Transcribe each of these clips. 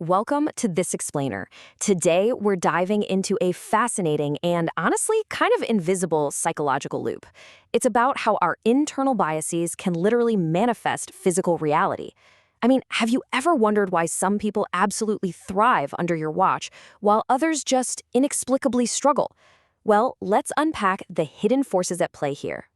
Welcome to This Explainer. Today, we're diving into a fascinating and honestly kind of invisible psychological loop. It's about how our internal biases can literally manifest physical reality. I mean, have you ever wondered why some people absolutely thrive under your watch while others just inexplicably struggle? Well, let's unpack the hidden forces at play here.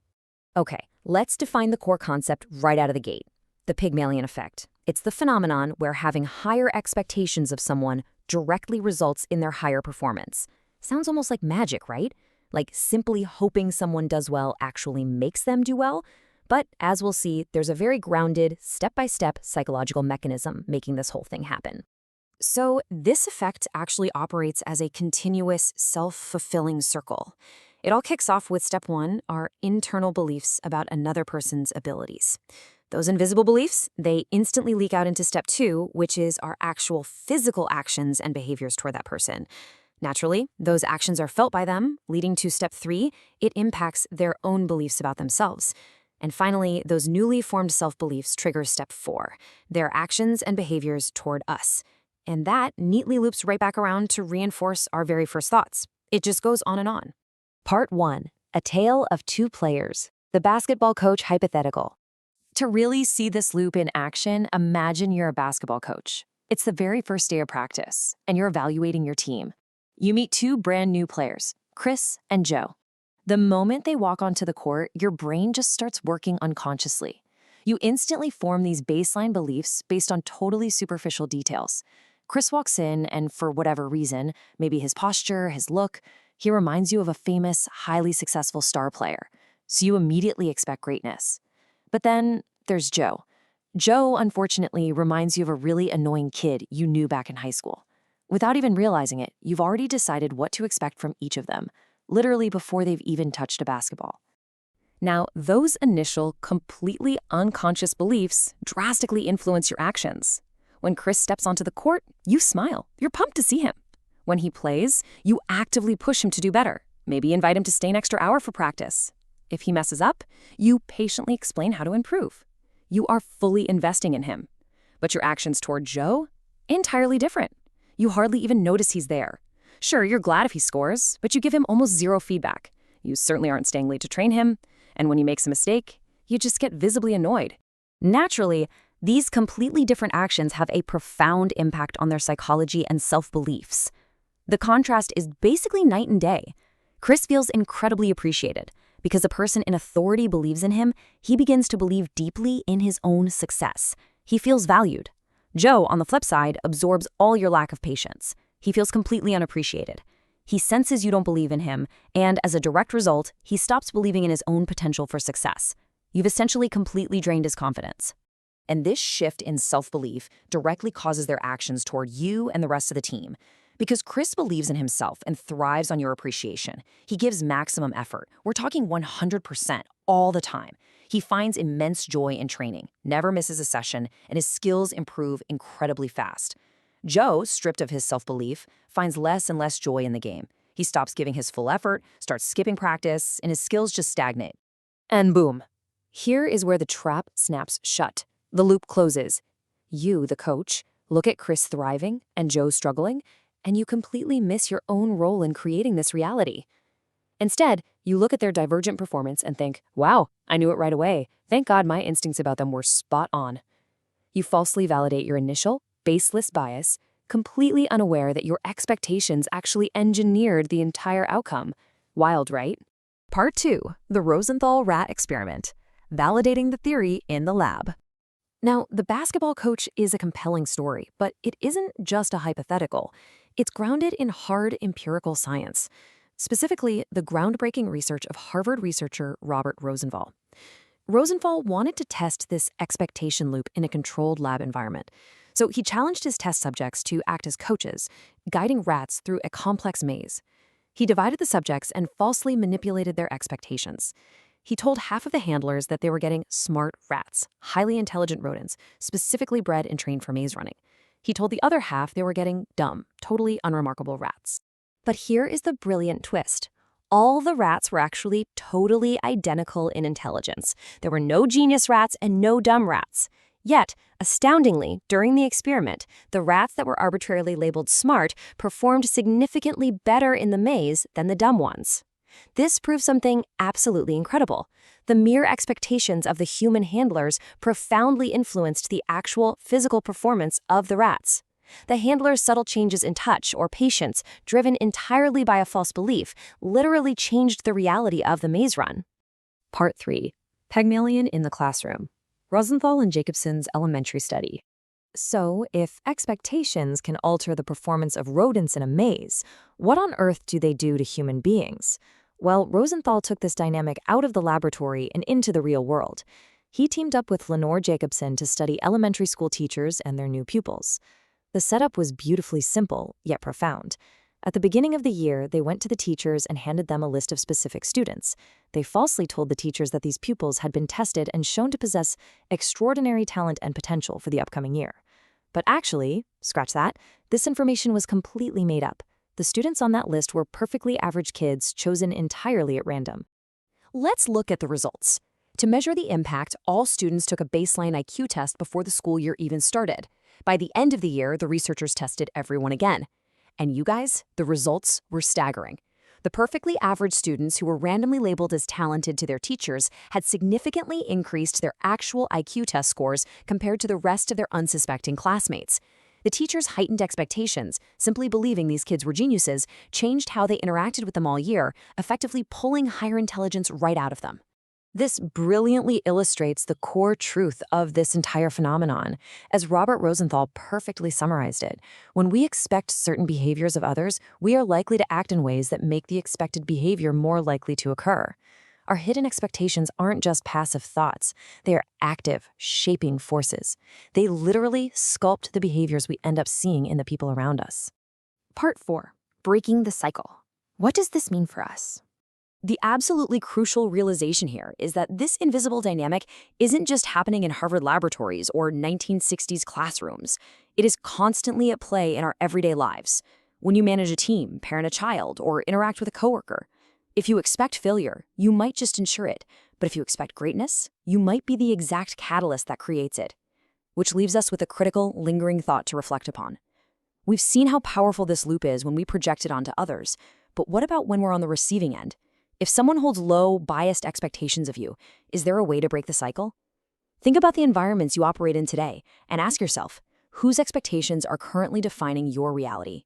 Okay, let's define the core concept right out of the gate. The Pygmalion Effect. It's the phenomenon where having higher expectations of someone directly results in their higher performance. Sounds almost like magic, right? Like simply hoping someone does well actually makes them do well. But as we'll see, there's a very grounded, step-by-step psychological mechanism making this whole thing happen. So this effect actually operates as a continuous, self-fulfilling circle. It all kicks off with step one, our internal beliefs about another person's abilities. Those invisible beliefs, they instantly leak out into step two, which is our actual physical actions and behaviors toward that person. Naturally, those actions are felt by them, leading to step three, it impacts their own beliefs about themselves. And finally, those newly formed self-beliefs trigger step four, their actions and behaviors toward us. And that neatly loops right back around to reinforce our very first thoughts. It just goes on and on. Part one, a tale of two players, the basketball coach hypothetical. To really see this loop in action, imagine you're a basketball coach. It's the very first day of practice, and you're evaluating your team. You meet two brand new players, Chris and Joe. The moment they walk onto the court, your brain just starts working unconsciously. You instantly form these baseline beliefs based on totally superficial details. Chris walks in, and for whatever reason, maybe his posture, his look, he reminds you of a famous, highly successful star player. So you immediately expect greatness. But then there's Joe. Joe, unfortunately, reminds you of a really annoying kid you knew back in high school. Without even realizing it, you've already decided what to expect from each of them, literally before they've even touched a basketball. Now, those initial, completely unconscious beliefs drastically influence your actions. When Chris steps onto the court, you smile. You're pumped to see him. When he plays, you actively push him to do better. Maybe invite him to stay an extra hour for practice. If he messes up, you patiently explain how to improve. You are fully investing in him. But your actions toward Joe? Entirely different. You hardly even notice he's there. Sure, you're glad if he scores, but you give him almost zero feedback. You certainly aren't staying late to train him, and when he makes a mistake, you just get visibly annoyed. Naturally, these completely different actions have a profound impact on their psychology and self-beliefs. The contrast is basically night and day. Chris feels incredibly appreciated. Because a person in authority believes in him, he begins to believe deeply in his own success. He feels valued. Joe, on the flip side, absorbs all your lack of patience. He feels completely unappreciated. He senses you don't believe in him, and as a direct result, he stops believing in his own potential for success. You've essentially completely drained his confidence. And this shift in self-belief directly causes their actions toward you and the rest of the team. Because Chris believes in himself and thrives on your appreciation. He gives maximum effort. We're talking 100% all the time. He finds immense joy in training, never misses a session, and his skills improve incredibly fast. Joe, stripped of his self-belief, finds less and less joy in the game. He stops giving his full effort, starts skipping practice, and his skills just stagnate. And boom. Here is where the trap snaps shut. The loop closes. You, the coach, look at Chris thriving and Joe struggling, and you completely miss your own role in creating this reality. Instead, you look at their divergent performance and think, wow, I knew it right away. Thank God my instincts about them were spot on. You falsely validate your initial, baseless bias, completely unaware that your expectations actually engineered the entire outcome. Wild, right? Part two, the Rosenthal rat experiment, validating the theory in the lab. Now, the basketball coach is a compelling story, but it isn't just a hypothetical. It's grounded in hard empirical science, specifically the groundbreaking research of Harvard researcher Robert Rosenthal. Rosenthal wanted to test this expectation loop in a controlled lab environment. So he challenged his test subjects to act as coaches, guiding rats through a complex maze. He divided the subjects and falsely manipulated their expectations. He told half of the handlers that they were getting smart rats, highly intelligent rodents, specifically bred and trained for maze running. He told the other half they were getting dumb, totally unremarkable rats. But here is the brilliant twist. All the rats were actually totally identical in intelligence. There were no genius rats and no dumb rats. Yet, astoundingly, during the experiment, the rats that were arbitrarily labeled smart performed significantly better in the maze than the dumb ones. This proves something absolutely incredible. The mere expectations of the human handlers profoundly influenced the actual physical performance of the rats. The handlers' subtle changes in touch or patience, driven entirely by a false belief, literally changed the reality of the maze run. Part 3. Pygmalion in the classroom. Rosenthal and Jacobson's elementary study. So, if expectations can alter the performance of rodents in a maze, what on earth do they do to human beings? Well, Rosenthal took this dynamic out of the laboratory and into the real world. He teamed up with Lenore Jacobson to study elementary school teachers and their new pupils. The setup was beautifully simple, yet profound. At the beginning of the year, they went to the teachers and handed them a list of specific students. They falsely told the teachers that these pupils had been tested and shown to possess extraordinary talent and potential for the upcoming year. But actually, scratch that, this information was completely made up. The students on that list were perfectly average kids chosen entirely at random. Let's look at the results. To measure the impact, all students took a baseline IQ test before the school year even started. By the end of the year, the researchers tested everyone again. And you guys, the results were staggering. The perfectly average students who were randomly labeled as talented to their teachers had significantly increased their actual IQ test scores compared to the rest of their unsuspecting classmates. The teachers' heightened expectations, simply believing these kids were geniuses, changed how they interacted with them all year, effectively pulling higher intelligence right out of them. This brilliantly illustrates the core truth of this entire phenomenon. As Robert Rosenthal perfectly summarized it, when we expect certain behaviors of others, we are likely to act in ways that make the expected behavior more likely to occur. Our hidden expectations aren't just passive thoughts. They are active, shaping forces. They literally sculpt the behaviors we end up seeing in the people around us. Part 4. Breaking the cycle. What does this mean for us? The absolutely crucial realization here is that this invisible dynamic isn't just happening in Harvard laboratories or 1960s classrooms. It is constantly at play in our everyday lives. When you manage a team, parent a child, or interact with a coworker. If you expect failure, you might just ensure it. But if you expect greatness, you might be the exact catalyst that creates it. Which leaves us with a critical, lingering thought to reflect upon. We've seen how powerful this loop is when we project it onto others. But what about when we're on the receiving end? If someone holds low, biased expectations of you, is there a way to break the cycle? Think about the environments you operate in today and ask yourself, whose expectations are currently defining your reality?